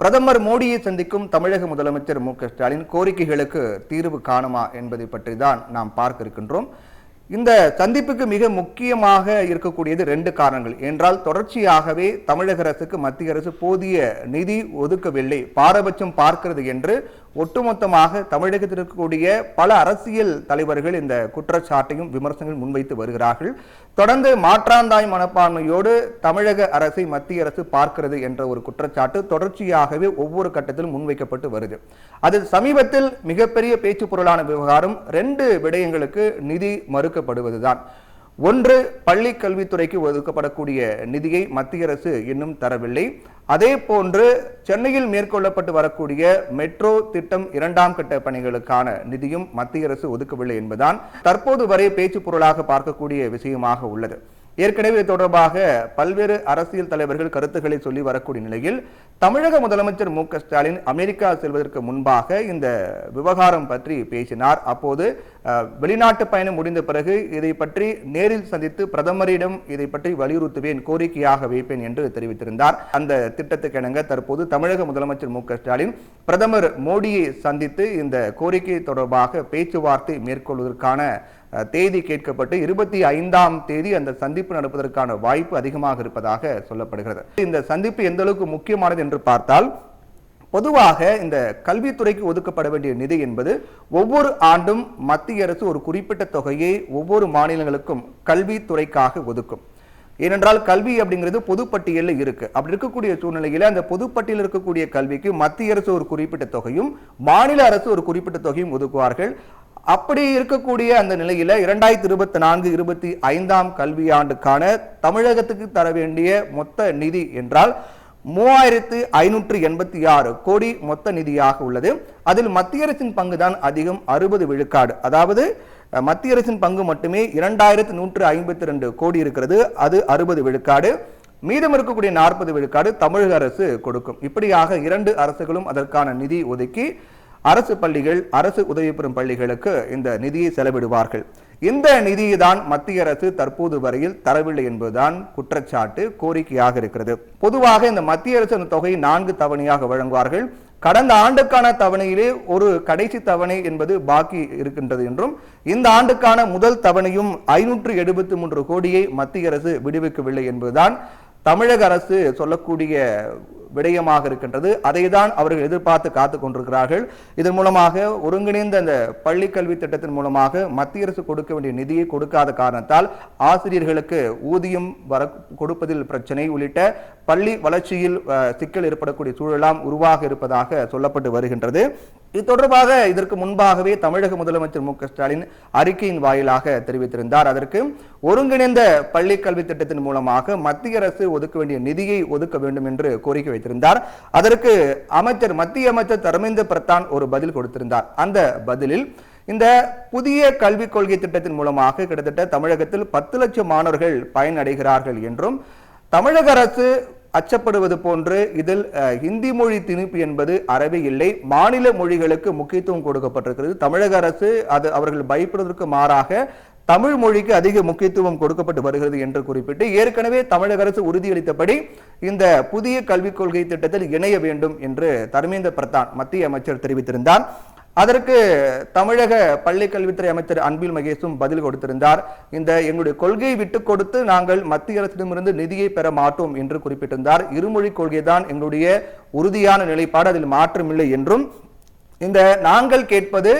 பிரதமர் மோடியை சந்திக்கும் தமிழக முதலமைச்சர் மு.க.ஸ்டாலின் கோரிக்கைகளுக்கு தீர்வு காணுமா என்பதை பற்றி தான் நாம் பார்க்க இருக்கின்றோம். இந்த சந்திப்புக்கு மிக முக்கியமாக இருக்கக்கூடியது 2 காரணங்கள் என்றால், தொடர்ச்சியாகவே தமிழக அரசுக்கு மத்திய அரசு போதிய நிதி ஒதுக்கவில்லை, பாரபட்சம் பார்க்கிறது என்று ஒட்டுமொத்தமாக தமிழகத்தில் இருக்கக்கூடிய பல அரசியல் தலைவர்கள் இந்த குற்றச்சாட்டையும் விமர்சனங்கள் முன்வைத்து வருகிறார்கள். தொடர்ந்து மாற்றாந்தாய் மனப்பான்மையோடு தமிழக அரசை மத்திய அரசு பார்க்கிறது என்ற ஒரு குற்றச்சாட்டு தொடர்ச்சியாகவே ஒவ்வொரு கட்டத்திலும் முன்வைக்கப்பட்டு வருது. அது சமீபத்தில் மிகப்பெரிய பேச்சு பொருளான விவகாரம் 2 விடயங்களுக்கு நிதி மறுக்கப்படுவதுதான். ஒன்று, பள்ளி கல்வித்துறைக்கு ஒதுக்கப்படக்கூடிய நிதியை மத்திய அரசு இன்னும் தரவில்லை. அதே போன்று சென்னையில் மேற்கொள்ளப்பட்டு வரக்கூடிய மெட்ரோ திட்டம் 2ஆம் கட்ட பணிகளுக்கான நிதியும் மத்திய அரசு ஒதுக்கவில்லை என்பதுதான் தற்போது வரை பேச்சு பொருளாக பார்க்கக்கூடிய விஷயமாக உள்ளது. ஏற்கனவே தொடர்பாக பல்வேறு அரசியல் தலைவர்கள் கருத்துக்களை சொல்லி வரக்கூடிய நிலையில் தமிழக முதலமைச்சர் மு.க.ஸ்டாலின் அமெரிக்கா செல்வதற்கு முன்பாக இந்த விவகாரம் பற்றி பேசினார். அப்போது வெளிநாட்டு பயணம் முடிந்த பிறகு இதை பற்றி நேரில் சந்தித்து பிரதமரிடம் இதை பற்றி வலியுறுத்துவேன், கோரிக்கையாக வைப்பேன் என்று தெரிவித்திருந்தார். அந்த திட்டத்துக்கு இணங்க தற்போது தமிழக முதலமைச்சர் மு.க.ஸ்டாலின் பிரதமர் மோடியை சந்தித்து இந்த கோரிக்கை தொடர்பாக பேச்சுவார்த்தை மேற்கொள்வதற்கான தேதி கேட்கப்பட்டு 25ஆம் தேதி அந்த சந்திப்பு நடப்பதற்கான வாய்ப்பு அதிகமாக இருப்பதாக சொல்லப்படுகிறது. இந்த சந்திப்பு எந்த அளவுக்கு முக்கியமானது என்று பார்த்தால், பொதுவாக இந்த கல்வித்துறைக்கு ஒதுக்கப்பட வேண்டிய நிதி என்பது ஒவ்வொரு ஆண்டும் மத்திய அரசு ஒரு குறிப்பிட்ட தொகையை ஒவ்வொரு மாநிலங்களுக்கும் கல்வித்துறைக்காக ஒதுக்கும். ஏனென்றால் கல்வி அப்படிங்கிறது பொதுப்பட்டியலில் இருக்கு. அப்படி இருக்கக்கூடிய சூழ்நிலையில அந்த பொதுப்பட்டியலில் இருக்கக்கூடிய கல்விக்கு மத்திய அரசு ஒரு குறிப்பிட்ட தொகையும் மாநில அரசு ஒரு குறிப்பிட்ட தொகையும் ஒதுக்குவார்கள். அப்படி இருக்கக்கூடிய அந்த நிலையில 2024-25ஆம் கல்வியாண்டுக்கான தமிழகத்துக்கு தர வேண்டிய மொத்த நிதி என்றால் 3586 கோடி மொத்த நிதியாக உள்ளது. அதில் மத்திய அரசின் பங்கு தான் அதிகம், 60 விழுக்காடு. அதாவது மத்திய அரசின் பங்கு மட்டுமே 2152 கோடி இருக்கிறது, அது 60 விழுக்காடு. மீதம் இருக்கக்கூடிய 40 விழுக்காடு தமிழக அரசு கொடுக்கும். இப்படியாக 2 அரசுகளும் அதற்கான நிதி ஒதுக்கி அரசு பள்ளிகள், அரசு உதவி பெறும் பள்ளிகளுக்கு இந்த நிதியை செலவிடுவார்கள். இந்த நிதியை தான் மத்திய அரசு தற்போது வரையில் தரவில்லை என்பதுதான் குற்றச்சாட்டு, கோரிக்கையாக இருக்கிறது. பொதுவாக இந்த மத்திய அரசு அந்த தொகையை 4 தவணையாக வழங்குவார்கள். கடந்த ஆண்டுக்கான தவணையிலே ஒரு கடைசி தவணை என்பது பாக்கி இருக்கின்றது என்றும், இந்த ஆண்டுக்கான முதல் தவணையும் 573 கோடியை மத்திய அரசு விடுவிக்கவில்லை என்பதுதான் தமிழக அரசு சொல்லக்கூடிய விடயமாக இருக்கின்றது. அதை தான் அவர்கள் எதிர்பார்த்து காத்துக் கொண்டிருக்கிறார்கள். இதன் மூலமாக ஒருங்கிணைந்த அந்த பள்ளி கல்வி திட்டத்தின் மூலமாக மத்திய அரசு கொடுக்க வேண்டிய நிதியை கொடுக்காத காரணத்தால் ஆசிரியர்களுக்கு ஊதியம் கொடுப்பதில் பிரச்சனை உள்ளிட்ட பள்ளி வளர்ச்சியில் சிக்கல் ஏற்படக்கூடிய சூழலாம் உருவாக இருப்பதாக சொல்லப்பட்டு வருகின்றது. இது தொடர்பாக இதற்கு முன்பாகவே தமிழக முதலமைச்சர் மு.க.ஸ்டாலின் அறிக்கையின் வாயிலாக தெரிவித்திருந்தார். அதற்கு ஒருங்கிணைந்த பள்ளி கல்வி திட்டத்தின் மூலமாக மத்திய அரசு ஒதுக்க வேண்டிய நிதியை ஒதுக்க வேண்டும் என்று கோரிக்கை வைத்திருந்தார். அதற்கு மத்திய அமைச்சர் தர்மேந்திர பிரதான் ஒரு பதில் கொடுத்திருந்தார். அந்த பதிலில் இந்த புதிய கல்விக் கொள்கை திட்டத்தின் மூலமாக கிட்டத்தட்ட தமிழகத்தில் 10 லட்சம் மாணவர்கள் பயனடைகிறார்கள் என்றும், தமிழக அரசு அச்சப்படுவது போன்று இதில் ஹிந்தி மொழி திணிப்பு என்பது அறவே இல்லை, மாநில மொழிகளுக்கு முக்கியத்துவம் கொடுக்கப்பட்டிருக்கிறது. தமிழக அரசு அவர்கள் பயப்படுவதற்கு மாறாக தமிழ் மொழிக்கு அதிக முக்கியத்துவம் கொடுக்கப்பட்டு வருகிறது என்று குறிப்பிட்டு ஏற்கனவே தமிழக அரசு உறுதியளித்தபடி இந்த புதிய கல்விக் கொள்கை திட்டத்தில் இணைய வேண்டும் என்று தர்மேந்திர பிரதான் மத்திய அமைச்சர் தெரிவித்திருந்தார். அதற்கு தமிழக பள்ளி கல்வித்துறை அமைச்சர் அன்பில் மகேஷும் பதில் கொடுத்திருந்தார். எங்களுடைய கொள்கையை விட்டுக் கொடுத்து நாங்கள் மத்திய அரசிடமிருந்து நிதியை பெற மாட்டோம் என்று குறிப்பிட்டிருந்தார். இருமொழி கொள்கை தான் எங்களுடைய உறுதியான நிலைப்பாடு, அதில் மாற்றமில்லை என்றும், நாங்கள் கேட்பது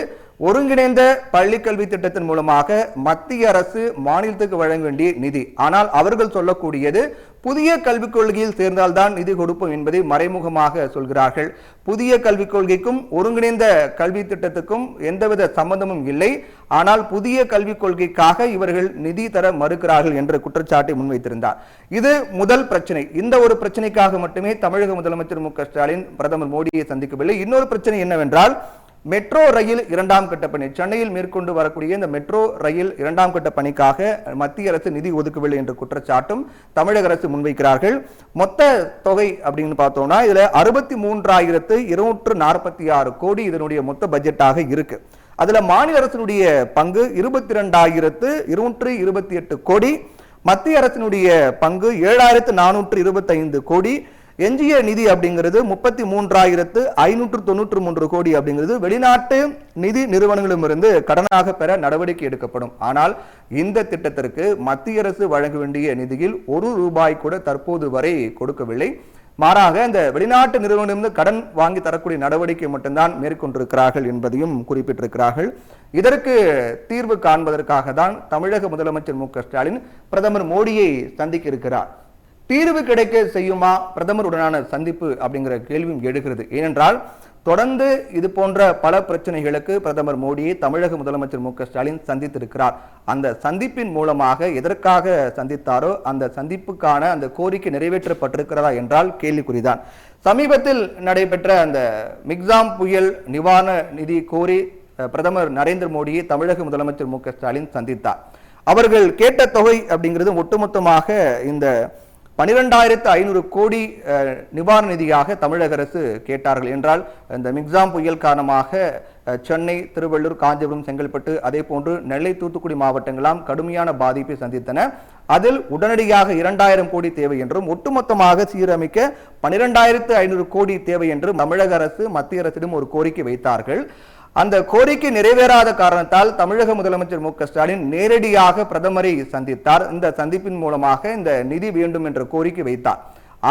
ஒருங்கிணைந்த பள்ளி கல்வி திட்டத்தின் மூலமாக மத்திய அரசு மாநிலத்துக்கு வழங்க வேண்டிய நிதி. ஆனால் அவர்கள் சொல்லக்கூடியது புதிய கல்விக் கொள்கையில் சேர்ந்தால்தான் நிதி கொடுப்போம் என்பதை மறைமுகமாக சொல்கிறார்கள். புதிய கல்விக் கொள்கைக்கும் ஒருங்கிணைந்த கல்வி திட்டத்துக்கும் எந்தவித சம்பந்தமும் இல்லை. ஆனால் புதிய கல்விக் கொள்கைக்காக இவர்கள் நிதி தர மறுக்கிறார்கள் என்ற குற்றச்சாட்டை முன்வைத்திருந்தார். இது முதல் பிரச்சனை. இந்த ஒரு பிரச்சனைக்காக மட்டுமே தமிழக முதலமைச்சர் மு.க.ஸ்டாலின் பிரதமர் மோடியை சந்திக்கவில்லை. இன்னொரு பிரச்சனை என்னவென்றால், மெட்ரோ ரயில் 2ஆம் கட்ட பணி, சென்னையில் மேற்கொண்டு வரக்கூடிய இந்த மெட்ரோ ரயில் 2ஆம் கட்ட பணிக்காக மத்திய அரசு நிதி ஒதுக்கவில்லை என்ற குற்றச்சாட்டும் தமிழக அரசு முன்வைக்கிறார்கள். மொத்த தொகை அப்படின்னு பார்த்தோம்னா இதுல 63,246 கோடி இதனுடைய மொத்த பட்ஜெட்டாக இருக்கு. அதுல மாநில அரசினுடைய பங்கு 22,228 கோடி, மத்திய அரசினுடைய பங்கு 7,425 கோடி, எஞ்சிய நிதி அப்படிங்கிறது 33,593 கோடி அப்படிங்கிறது வெளிநாட்டு நிதி நிறுவனங்களிடமிருந்து கடனாக பெற நடவடிக்கை எடுக்கப்படும். ஆனால் இந்த திட்டத்திற்கு மத்திய அரசு வழங்க வேண்டிய நிதியில் ₹1 கூட தற்போது வரை கொடுக்கவில்லை. மாறாக இந்த வெளிநாட்டு நிறுவனங்களிடம் கடன் வாங்கி தரக்கூடிய நடவடிக்கை மட்டும்தான் மேற்கொண்டிருக்கிறார்கள் என்பதையும் குறிப்பிட்டிருக்கிறார்கள். இதற்கு தீர்வு காண்பதற்காக தான் தமிழக முதலமைச்சர் மு க ஸ்டாலின் பிரதமர் மோடியை சந்திக்க இருக்கிறார். தீர்வு கிடைக்க செய்யுமா பிரதமருடனான சந்திப்பு அப்படிங்கிற கேள்வியும் எழுகிறது. ஏனென்றால் தொடர்ந்து இது போன்ற பல பிரச்சனைகளுக்கு பிரதமர் மோடியை தமிழக முதலமைச்சர் மு க ஸ்டாலின் சந்தித்திருக்கிறார். அந்த சந்திப்பின் மூலமாக எதற்காக சந்தித்தாரோ அந்த சந்திப்புக்கான அந்த கோரிக்கை நிறைவேற்றப்பட்டிருக்கிறதா என்றால் கேள்விக்குறிதான். சமீபத்தில் நடைபெற்ற அந்த மிக்ஸாம் புயல் நிவாரண நிதி கோரி பிரதமர் நரேந்திர மோடியை தமிழக முதலமைச்சர் மு க ஸ்டாலின் சந்தித்தார். அவர்கள் கேட்ட தொகை அப்படிங்கிறது ஒட்டுமொத்தமாக இந்த 12,500 கோடி நிவாரண நிதியாக தமிழக அரசு கேட்டார்கள். என்றால் இந்த மிக்ஸாம் புயல் காரணமாக சென்னை, திருவள்ளூர், காஞ்சிபுரம், செங்கல்பட்டு அதே போன்று நெல்லை, தூத்துக்குடி மாவட்டங்களாம் கடுமையான பாதிப்பை சந்தித்தன. அதில் உடனடியாக 2,000 கோடி தேவை என்றும் ஒட்டுமொத்தமாக சீரமைக்க 12,500 கோடி தேவை என்றும் தமிழக அரசு மத்திய அரசிடம் ஒரு கோரிக்கை வைத்தார்கள். அந்த கோரிக்கை நிறைவேறாத காரணத்தால் தமிழக முதலமைச்சர் மு க ஸ்டாலின் நேரடியாக பிரதமரை சந்தித்தார். இந்த சந்திப்பின் மூலமாக இந்த நிதி வேண்டும் என்ற கோரிக்கை வைத்தார்.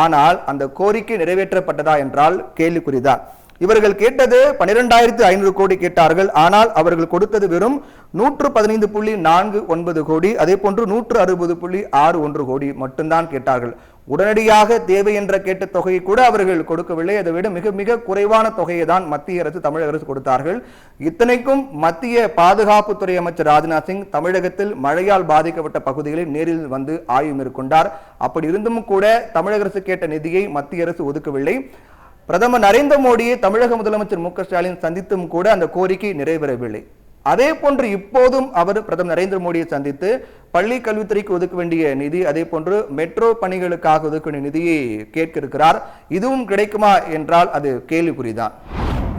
ஆனால் அந்த கோரிக்கை நிறைவேற்றப்பட்டதா என்றால் கேள்விக்குறிதான். இவர்கள் கேட்டது 12,500 கோடி கேட்டார்கள். ஆனால் அவர்கள் கொடுத்தது வெறும் 115.49 கோடி, அதே போன்று 160.61 கோடி மட்டும்தான் கேட்டார்கள். உடனடியாக தேவை என்ற கேட்ட தொகையை கூட அவர்கள் கொடுக்கவில்லை. அதை விட மிக மிக குறைவான தொகையை தான் மத்திய அரசு தமிழக அரசு கொடுத்தார்கள். இத்தனைக்கும் மத்திய பாதுகாப்புத்துறை அமைச்சர் ராஜ்நாத் சிங் தமிழகத்தில் மழையால் பாதிக்கப்பட்ட பகுதிகளில் நேரில் வந்து ஆய்வு மேற்கொண்டார். அப்படி இருந்தும் கூட தமிழக அரசு கேட்ட நிதியை மத்திய அரசு ஒதுக்கவில்லை. பிரதமர் நரேந்திர மோடியை தமிழக முதலமைச்சர் மு க ஸ்டாலின் சந்தித்தும் கூட அந்த கோரிக்கை நிறைவேறவில்லை. அதே போன்று இப்போதும் அவர் பிரதமர் நரேந்திர மோடியை சந்தித்து பள்ளி கல்வித்துறைக்கு ஒதுக்க வேண்டிய நிதி, அதே போன்று மெட்ரோ பணிகளுக்காக ஒதுக்க வேண்டிய நிதியை கேட்க இருக்கிறார். இதுவும் கிடைக்குமா என்றால் அது கேள்விக்குறிதான்.